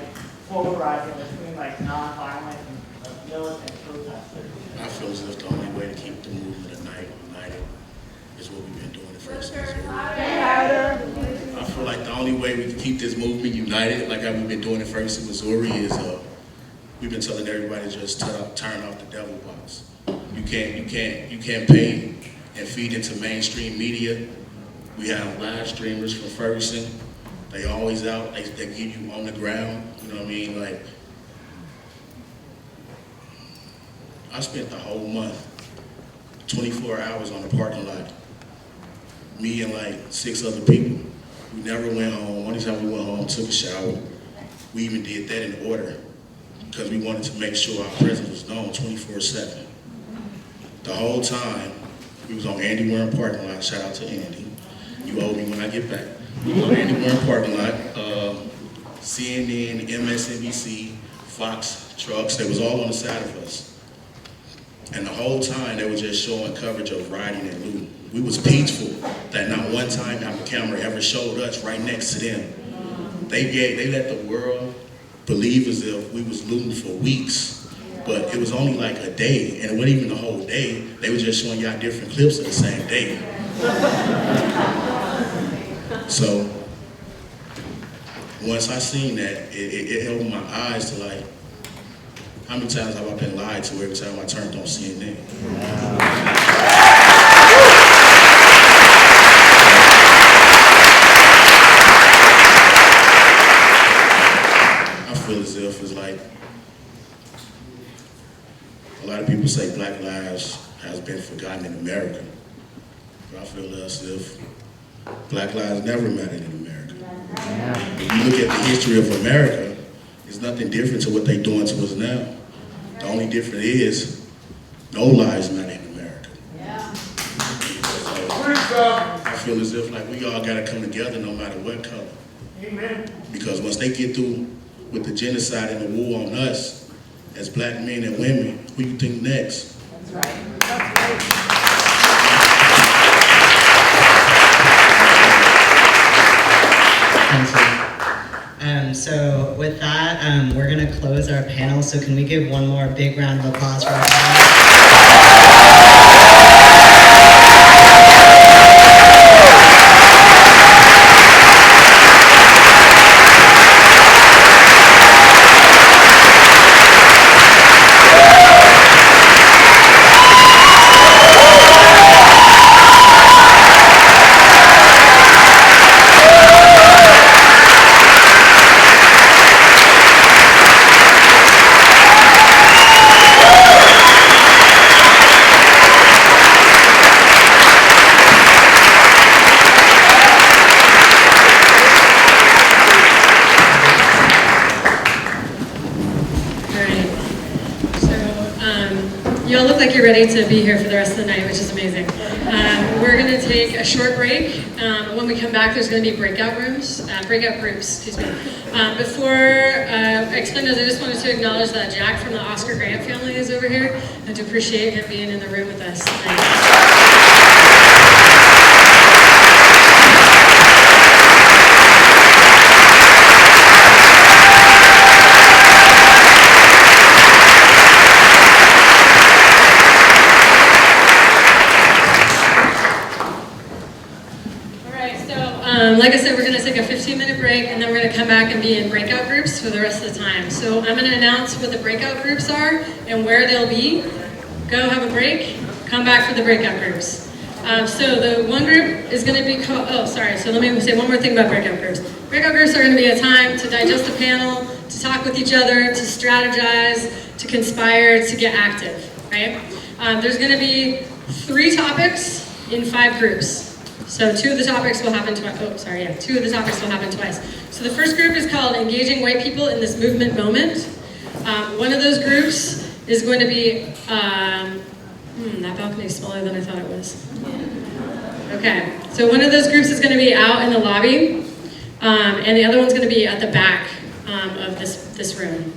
polarizing between like non-violent and militant protesters. I feel as if the only way to keep the movement united is what we've been doing in Ferguson, Missouri. I feel like the only way we can keep this movement united, like how we've been doing in Ferguson, Missouri, is we've been telling everybody to just turn off the devil box. You can't pay and feed into mainstream media. We have live streamers from Ferguson. They always out. They give you on the ground. You know what I mean? Like, I spent the whole month, 24 hours on the parking lot. Me and like 6 other people. We never went home. Only time we went home, took a shower. We even did that in order because we wanted to make sure our presence was known 24/7. The whole time, we was on Andy Warren parking lot. Shout out to Andy. You owe me when I get back. We was on Andy Warren parking lot. CNN, MSNBC, Fox trucks, they was all on the side of us. And the whole time, they were just showing coverage of rioting and looting. We was peaceful that not one time our camera ever showed us right next to them. They let the world believe as if we was looting for weeks. But it was only like a day, and it wasn't even the whole day. They were just showing y'all different clips of the same day. So once I seen that, it opened my eyes to like, how many times have I been lied to every time I turned on CNN? I feel as if it's like, a lot of people say Black lives has been forgotten in America. But I feel as if Black lives never mattered in America. If you look at the history of America, it's nothing different to what they're doing to us now. The only difference is no lives matter in America. So I feel as if like we all gotta come together no matter what color. Amen. Because once they get through with the genocide and the war on us, as Black men and women, who you think next? That's right. That's right. So with that, we're going to close our panel. So can we give one more big round of applause for our panel? Y'all look like you're ready to be here for the rest of the night, which is amazing. We're going to take a short break. When we come back, there's going to be breakout groups, excuse me. Before I explain those, I just wanted to acknowledge that Jack from the Oscar Grant family is over here, and to appreciate him being in the room with us tonight. Like I said, we're going to take a 15-minute break, and then we're going to come back and be in breakout groups for the rest of the time. So I'm going to announce what the breakout groups are and where they'll be. Go have a break, come back for the breakout groups. So the one group is going to be called, so let me say one more thing about breakout groups. Breakout groups are going to be a time to digest the panel, to talk with each other, to strategize, to conspire, to get active, right? There's going to be 3 topics in 5 groups. So 2 of the topics will happen twice. 2 of the topics will happen twice. So the first group is called Engaging White People in this Movement Moment. One of those groups is going to be, that balcony is smaller than I thought it was. Okay, so one of those groups is going to be out in the lobby, and the other one's going to be at the back of this room.